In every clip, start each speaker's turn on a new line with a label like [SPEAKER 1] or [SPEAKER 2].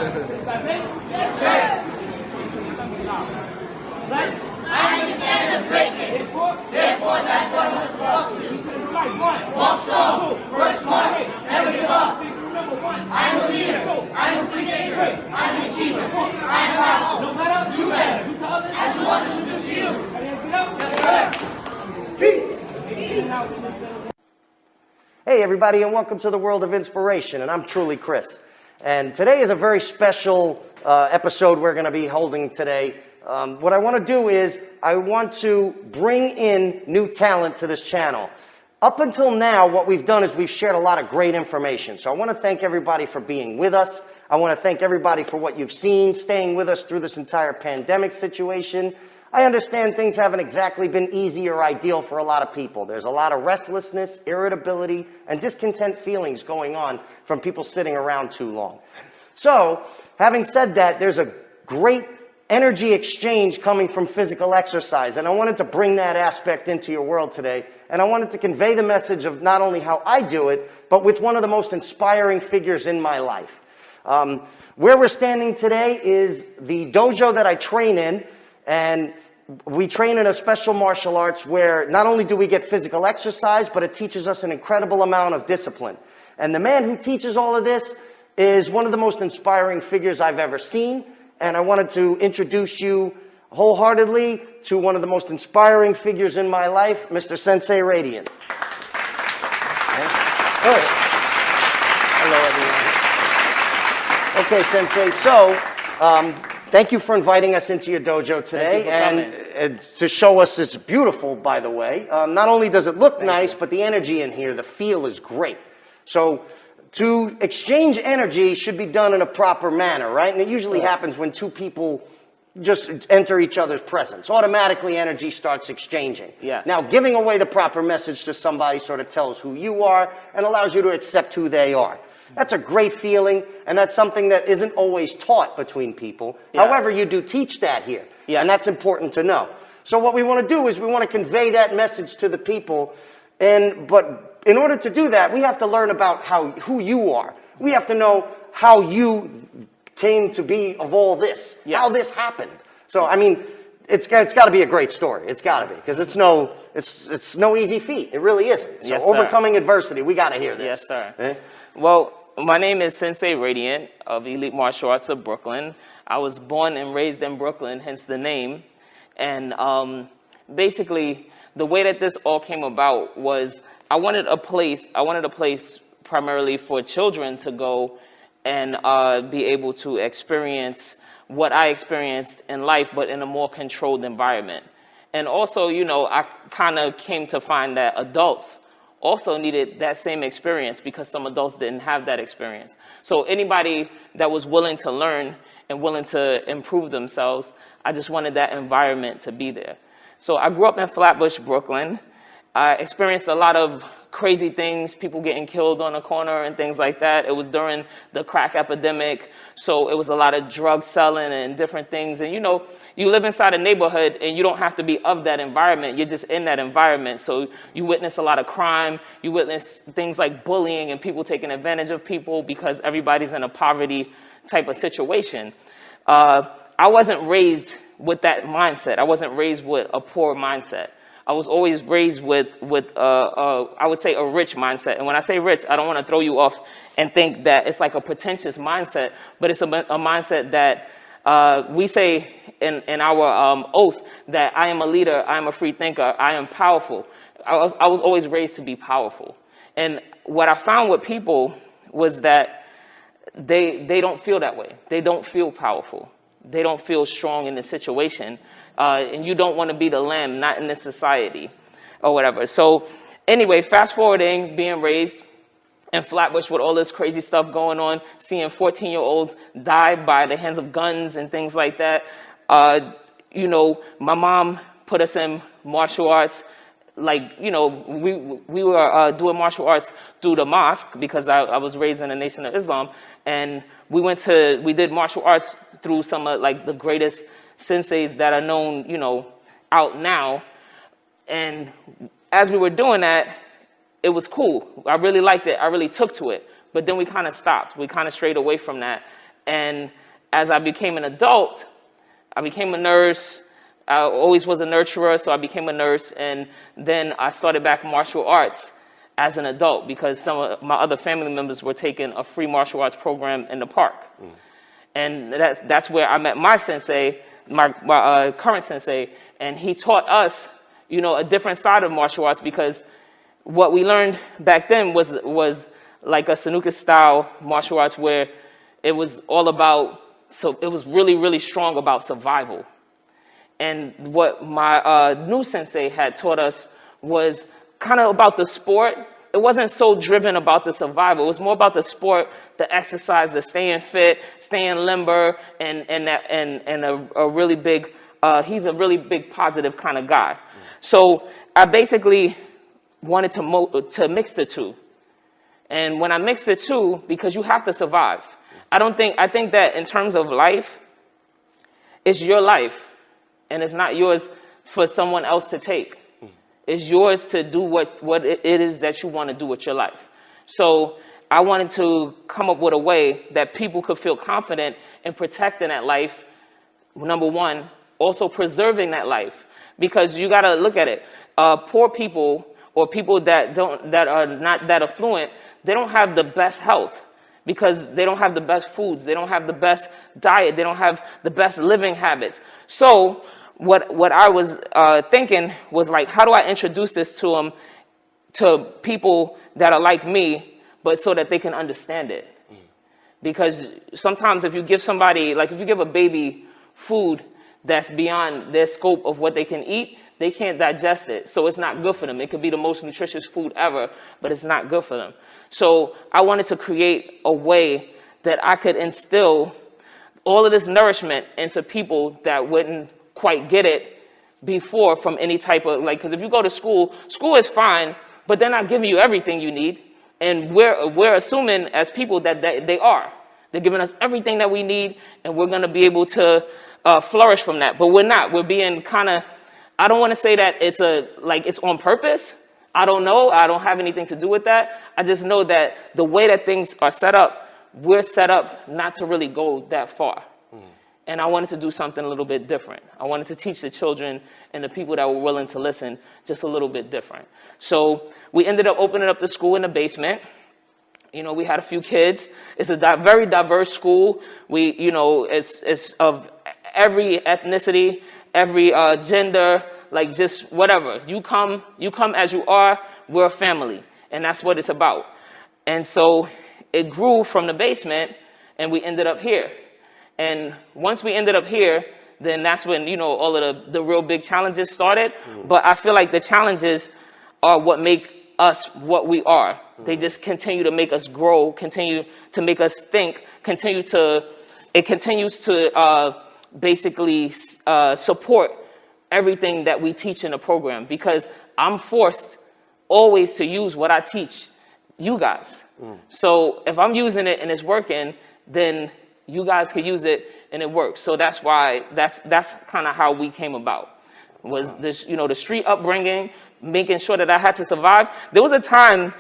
[SPEAKER 1] Yes, sir. I understand the greatness. Therefore, that's what I must walk to. Walk strong, work smart, never give up. I'm a leader. I'm a free thinker. I'm an achiever. I'm powerful. No matter. Do better. As you want them to do to you. Yes, sir.
[SPEAKER 2] Hey everybody, and welcome to the World of Inspiration, and I'm truly Chris. And today is a very special episode we're going to be holding today. What I want to do is I want to bring in new talent to this channel. Up until now, what we've done is we've shared a lot of great information. So I want to thank everybody for being with us. I want to thank everybody for what you've seen, staying with us through this entire pandemic situation. I understand things haven't exactly been easy or ideal for a lot of people. There's a lot of restlessness, irritability, and discontent feelings going on from people sitting around too long. So, having said that, there's a great energy exchange coming from physical exercise, and I wanted to bring that aspect into your world today, and I wanted to convey the message of not only how I do it, but with one of the most inspiring figures in my life. Where we're standing today is the dojo that I train in, and we train in a special martial arts where not only do we get physical exercise, but it teaches us an incredible amount of discipline. And the man who teaches all of this is one of the most inspiring figures I've ever seen. And I wanted to introduce you wholeheartedly to one of the most inspiring figures in my life, Mr. Sensei Radiant. Hello, everyone. Okay, Sensei, so thank you for inviting us into your dojo today, and to show us it's beautiful, by the way. Not only does it look nice, but the energy in here, the feel is great. So to exchange energy should be done in a proper manner, right? And it usually happens when two people just enter each other's presence. Automatically, energy starts exchanging.
[SPEAKER 3] Yes.
[SPEAKER 2] Now, giving away the proper message to somebody sort of tells who you are and allows you to accept who they are. That's a great feeling, and that's something that isn't always taught between people.
[SPEAKER 3] Yes.
[SPEAKER 2] However, you do teach that here,
[SPEAKER 3] yes.
[SPEAKER 2] And that's important to know. So what we want to do is we want to convey that message to the people, but in order to do that, we have to learn about who you are. We have to know how you came to be of all this,
[SPEAKER 3] yes.
[SPEAKER 2] How this happened. So, I mean, it's got to be a great story. It's got to be, because it's no easy feat. It really isn't. So
[SPEAKER 3] yes,
[SPEAKER 2] overcoming adversity, we got to hear this.
[SPEAKER 3] Yes, sir.
[SPEAKER 2] Eh?
[SPEAKER 3] Well, my name is Sensei Radiant of Elite Martial Arts of Brooklyn. I was born and raised in Brooklyn, hence the name. And basically, the way that this all came about was I wanted a place primarily for children to go and be able to experience what I experienced in life, but in a more controlled environment. And also, you know, I kind of came to find that adults also needed that same experience because some adults didn't have that experience. So anybody that was willing to learn and willing to improve themselves, I just wanted that environment to be there. So I grew up in Flatbush, Brooklyn. I experienced a lot of crazy things, people getting killed on the corner and things like that. It was during the crack epidemic, so it was a lot of drug selling and different things. And you know, you live inside a neighborhood and you don't have to be of that environment, you're just in that environment. So you witness a lot of crime, you witness things like bullying and people taking advantage of people because everybody's in a poverty type of situation. I wasn't raised with that mindset. I wasn't raised with a poor mindset. I was always raised with I would say a rich mindset. And when I say rich, I don't want to throw you off and think that it's like a pretentious mindset, but it's a mindset that we say in our oath that I am a leader, I am a free thinker, I am powerful. I was always raised to be powerful. And what I found with people was that they don't feel that way. They don't feel powerful. They don't feel strong in the situation. And you don't want to be the lamb, not in this society or whatever. So anyway, fast forwarding, being raised in Flatbush with all this crazy stuff going on, seeing 14-year-olds die by the hands of guns and things like that. You know, my mom put us in martial arts. Like, you know, we were doing martial arts through the mosque because I was raised in the Nation of Islam. And we did martial arts through some of like the greatest senseis that are known, you know, out now. And as we were doing that, it was cool. I really liked it. I really took to it. But then we kind of stopped. We kind of strayed away from that. And as I became an adult, I became a nurse. I always was a nurturer, so I became a nurse. And then I started back martial arts as an adult because some of my other family members were taking a free martial arts program in the park. And that's where I met my sensei, my current sensei, and he taught us, a different side of martial arts, because what we learned back then was like a Sanuka style martial arts where it was all about, so it was really, really strong about survival. And what my new sensei had taught us was kind of about the sport. It wasn't so driven about the survival. It was more about the sport, the exercise, the staying fit, staying limber, and a really big, he's a really big positive kind of guy. So I basically wanted to mix the two. And when I mixed the two, because you have to survive. I think that in terms of life, it's your life, and it's not yours for someone else to take. It's yours to do what it is that you want to do with your life. So I wanted to come up with a way that people could feel confident in protecting that life, number one, also preserving that life. Because you got to look at it. Poor people or people that are not that affluent, they don't have the best health because they don't have the best foods. They don't have the best diet. They don't have the best living habits. So what I was thinking was like, how do I introduce this to them, to people that are like me, but so that they can understand it? Because sometimes if you give somebody, like if you give a baby food that's beyond their scope of what they can eat, they can't digest it. So it's not good for them. It could be the most nutritious food ever, but it's not good for them. So I wanted to create a way that I could instill all of this nourishment into people that wouldn't quite get it before from any type of, like, because if you go to school is fine, but they're not giving you everything you need. And we're assuming as people that they are. They're giving us everything that we need, and we're going to be able to flourish from that. But we're not. We're being kind of, I don't want to say that it's on purpose. I don't know. I don't have anything to do with that. I just know that the way that things are set up, we're set up not to really go that far. And I wanted to do something a little bit different. I wanted to teach the children and the people that were willing to listen just a little bit different. So we ended up opening up the school in the basement. We had a few kids. It's a very diverse school. It's of every ethnicity, every gender, like just whatever. You come as you are. We're a family, and that's what it's about. And so it grew from the basement, and we ended up here. And once we ended up here, then that's when, all of the real big challenges started. But I feel like the challenges are what make us what we are. They just continue to make us grow, continue to make us think, it continues to basically support everything that we teach in the program, because I'm forced always to use what I teach you guys. So if I'm using it and it's working, then you guys could use it and it works. So that's why that's kind of how we came about, was this, the street upbringing, making sure that I had to survive. There was a time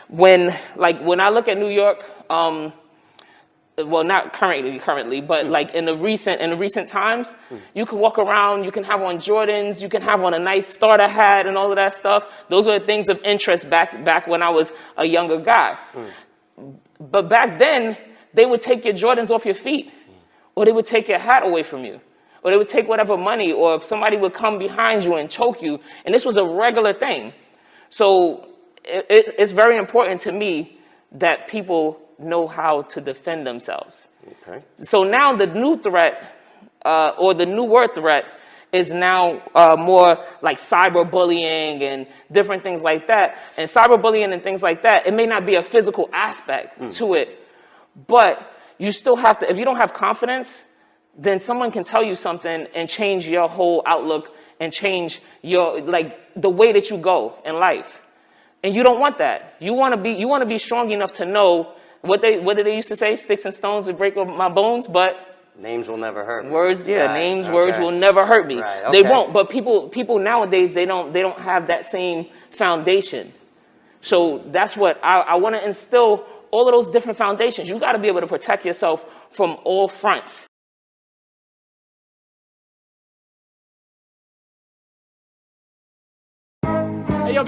[SPEAKER 3] when I look at New York, well, not currently, but like in the recent times, you can walk around, you can have on Jordans, you can have on a nice starter hat and all of that stuff. Those were things of interest back when I was a younger guy. But back then, they would take your Jordans off your feet, or they would take your hat away from you, or they would take whatever money, or if somebody would come behind you and choke you. And this was a regular thing. So it's very important to me that people know how to defend themselves. Okay. So now the new threat, or the new word threat, is now more like cyberbullying and different things like that. And cyberbullying and things like that, it may not be a physical aspect to it, but you still have to, if you don't have confidence, then someone can tell you something and change your whole outlook and change your, the way that you go in life. And you don't want that. You want to be strong enough to know what did they used to say? Sticks and stones would break my bones, but
[SPEAKER 2] names will never hurt me.
[SPEAKER 3] Words, yeah,
[SPEAKER 2] right.
[SPEAKER 3] Words will never hurt me.
[SPEAKER 2] Right. Okay.
[SPEAKER 3] They won't. But people nowadays, they don't have that same foundation. So that's what I want to instill all of those different foundations. You got to be able to protect yourself from all fronts.
[SPEAKER 4] Hey, yo,